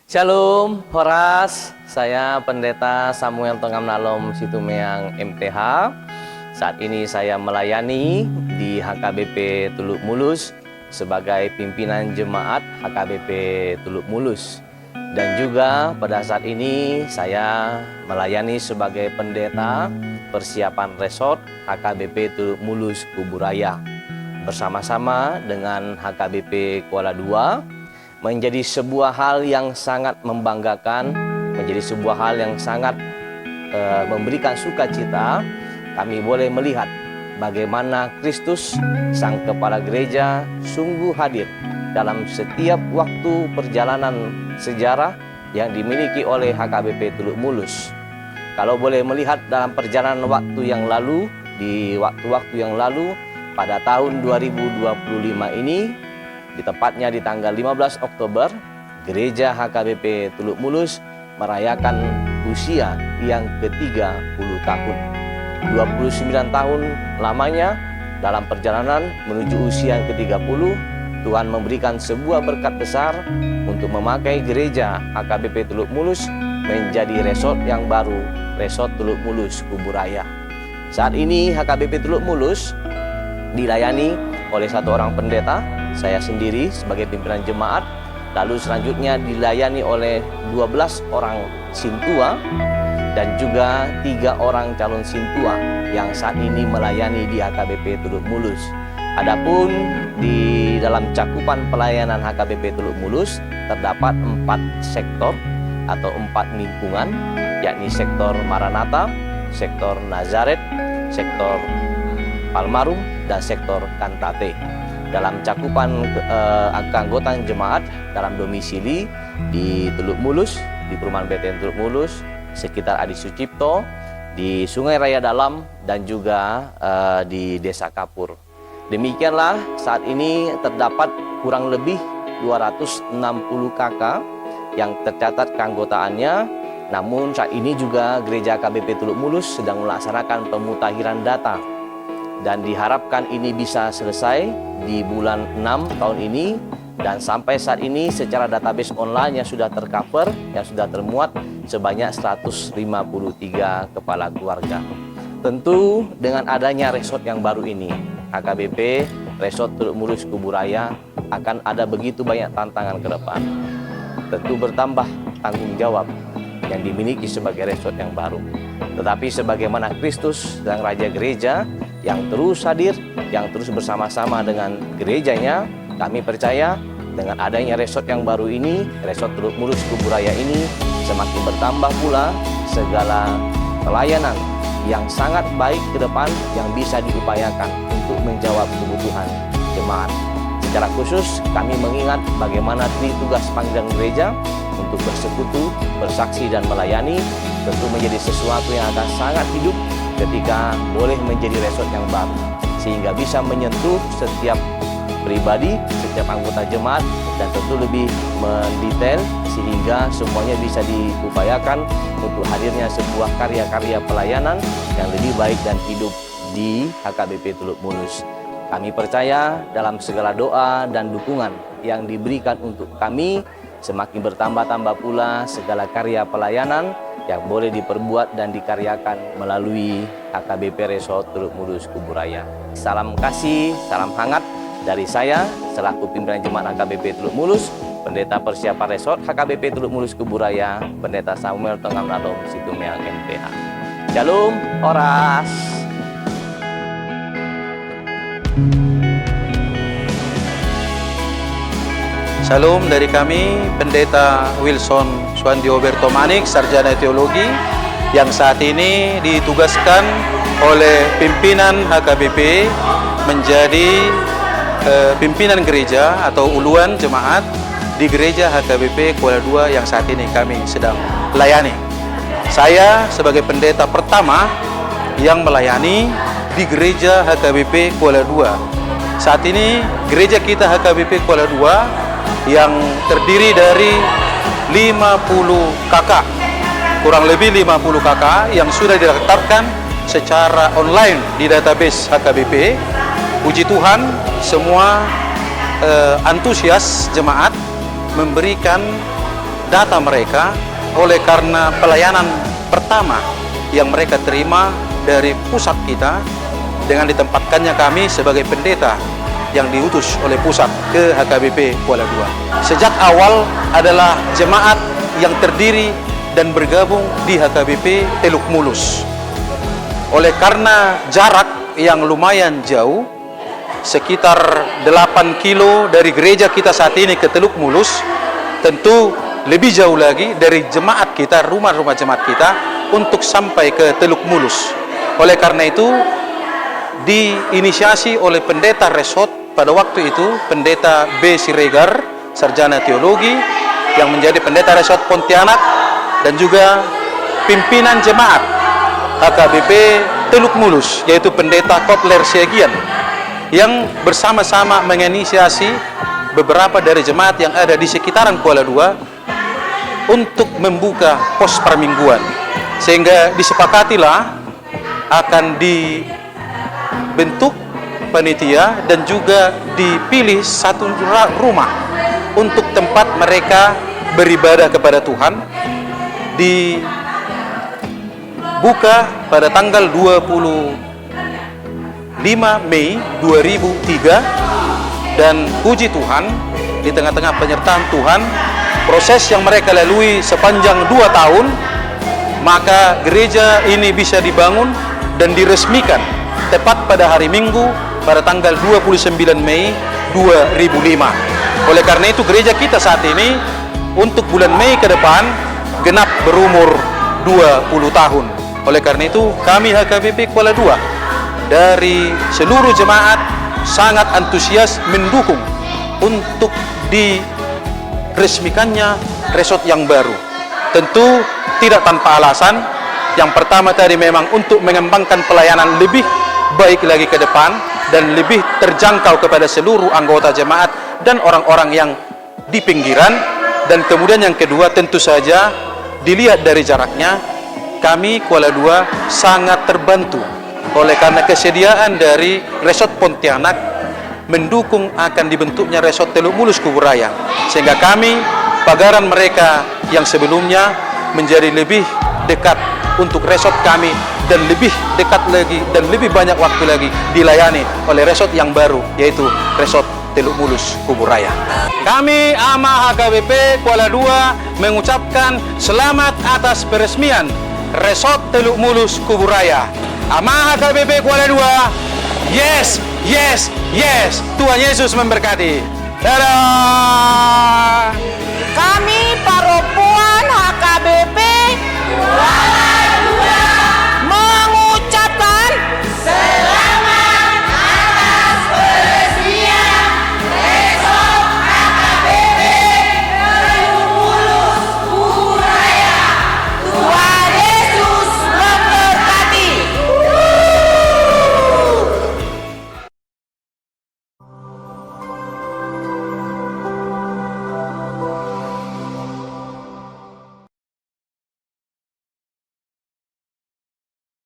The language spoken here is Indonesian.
Shalom, Horas. Saya Pendeta Samuel Tongam Nalom Situmeang MTH. Saat ini saya melayani di HKBP Tuluk Mulus sebagai pimpinan jemaat HKBP Tuluk Mulus. Dan juga pada saat ini saya melayani sebagai pendeta persiapan resort HKBP Tuluk Mulus Kuburaya. Bersama-sama dengan HKBP Kuala Dua, menjadi sebuah hal yang sangat membanggakan, menjadi sebuah hal yang sangat memberikan sukacita. Kami boleh melihat bagaimana Kristus, Sang Kepala Gereja, sungguh hadir dalam setiap waktu perjalanan sejarah yang dimiliki oleh HKBP Tuluk Mulus. Kalau boleh melihat dalam perjalanan waktu yang lalu, di waktu-waktu yang lalu, pada tahun 2025 ini, tepatnya di tanggal 15 Oktober, Gereja HKBP Tuluk Mulus merayakan usia yang ke-30 tahun. 29 tahun lamanya dalam perjalanan menuju usia yang ke-30, Tuhan memberikan sebuah berkat besar untuk memakai Gereja HKBP Tuluk Mulus menjadi resort yang baru, Resort Tuluk Mulus Kuburaya. Saat ini HKBP Tuluk Mulus dilayani oleh satu orang pendeta, saya sendiri sebagai pimpinan jemaat, lalu selanjutnya dilayani oleh 12 orang sintua dan juga 3 orang calon sintua yang saat ini melayani di HKBP Tuluk Mulus. Adapun di dalam cakupan pelayanan HKBP Tuluk Mulus terdapat 4 sektor atau 4 lingkungan, yakni sektor Maranatha, sektor Nazaret, sektor Palmarum, dan sektor Kantate. Dalam cakupan keanggotaan jemaat dalam domisili di Tuluk Mulus, di Perumahan BTN Tuluk Mulus, sekitar Adi Sucipto, di Sungai Raya Dalam, dan juga di Desa Kapur. Demikianlah saat ini terdapat kurang lebih 260 KK yang tercatat keanggotaannya. Namun saat ini juga Gereja KBP Tuluk Mulus sedang melaksanakan pemutakhiran data, dan diharapkan ini bisa selesai di bulan 6 tahun ini. Dan sampai saat ini secara database online yang sudah tercover, yang sudah termuat sebanyak 153 kepala keluarga. Tentu dengan adanya resort yang baru ini, HKBP Resort Tuluk Mulus Kuburaya akan ada begitu banyak tantangan ke depan. Tentu bertambah tanggung jawab yang dimiliki sebagai resort yang baru. Tetapi sebagaimana Kristus Sang Raja Gereja yang terus hadir, yang terus bersama-sama dengan gerejanya, kami percaya dengan adanya resort yang baru ini, Resort Tuluk Mulus Kuburaya ini, semakin bertambah pula segala pelayanan yang sangat baik ke depan yang bisa diupayakan untuk menjawab kebutuhan jemaat. Secara khusus kami mengingat bagaimana tugas panggilan gereja untuk bersekutu, bersaksi, dan melayani tentu menjadi sesuatu yang akan sangat hidup ketika boleh menjadi resort yang baru, sehingga bisa menyentuh setiap pribadi, setiap anggota jemaat, dan tentu lebih mendetail sehingga semuanya bisa diupayakan untuk hadirnya sebuah karya-karya pelayanan yang lebih baik dan hidup di HKBP Tuluk Mulus. Kami percaya dalam segala doa dan dukungan yang diberikan untuk kami, semakin bertambah-tambah pula segala karya pelayanan yang boleh diperbuat dan dikaryakan melalui HKBP Resort Tuluk Mulus Kuburaya. Salam kasih, salam hangat dari saya selaku pimpinan jemaat HKBP Tuluk Mulus, Pendeta Persiapan Resort HKBP Tuluk Mulus Kuburaya, Pendeta Samuel Tongam Nalom Situmeang MTH. Shalom, Horas. Salam dari kami, Pendeta Wilson Suandio Bertomanik, Sarjana Teologi, yang saat ini ditugaskan oleh pimpinan HKBP menjadi pimpinan gereja atau uluan jemaat di Gereja HKBP Kuala Dua yang saat ini kami sedang layani. Saya sebagai pendeta pertama yang melayani di Gereja HKBP Kuala Dua. Saat ini gereja kita HKBP Kuala Dua yang terdiri dari 50 KK, kurang lebih 50 KK yang sudah ditetapkan secara online di database HKBP. Puji Tuhan, semua antusias jemaat memberikan data mereka oleh karena pelayanan pertama yang mereka terima dari pusat kita dengan ditempatkannya kami sebagai pendeta yang diutus oleh pusat ke HKBP Kuala Dua. Sejak awal adalah jemaat yang terdiri dan bergabung di HKBP Teluk Mulus. Oleh karena jarak yang lumayan jauh, sekitar 8 kilo dari gereja kita saat ini ke Teluk Mulus, tentu lebih jauh lagi dari jemaat kita, rumah-rumah jemaat kita, untuk sampai ke Teluk Mulus. Oleh karena itu, diinisiasi oleh pendeta resort pada waktu itu, pendeta B. Siregar, sarjana teologi, yang menjadi pendeta resort Pontianak, dan juga pimpinan jemaat HKBP Teluk Mulus, yaitu pendeta Kotler Siagian, yang bersama-sama menginisiasi beberapa dari jemaat yang ada di sekitaran Kuala Dua untuk membuka pos permingguan, sehingga disepakatilah akan dibentuk panitia dan juga dipilih satu rumah untuk tempat mereka beribadah kepada Tuhan, dibuka pada tanggal 25 Mei 2003, dan puji Tuhan, di tengah-tengah penyertaan Tuhan, proses yang mereka lalui sepanjang 2 tahun, maka gereja ini bisa dibangun dan diresmikan tepat pada hari Minggu pada tanggal 29 Mei 2005. Oleh karena itu gereja kita saat ini untuk bulan Mei ke depan genap berumur 20 tahun. Oleh karena itu kami HKBP Kuala Dua dari seluruh jemaat sangat antusias mendukung untuk diresmikannya resort yang baru. Tentu tidak tanpa alasan. Yang pertama tadi memang untuk mengembangkan pelayanan lebih baik lagi ke depan dan lebih terjangkau kepada seluruh anggota jemaat dan orang-orang yang di pinggiran. Dan kemudian yang kedua, tentu saja dilihat dari jaraknya, kami Kuala Dua sangat terbantu oleh karena kesediaan dari resort Pontianak mendukung akan dibentuknya resort Teluk Mulus Kuburaya, sehingga kami pagaran mereka yang sebelumnya menjadi lebih dekat untuk resort kami dan lebih dekat lagi dan lebih banyak waktu lagi dilayani oleh resort yang baru, yaitu resort Teluk Mulus Kuburaya. Kami AMA HKBP Kuala Dua mengucapkan selamat atas peresmian resort Teluk Mulus Kuburaya. AMA HKBP Kuala Dua, yes, yes, yes. Tuhan Yesus memberkati. Dadah.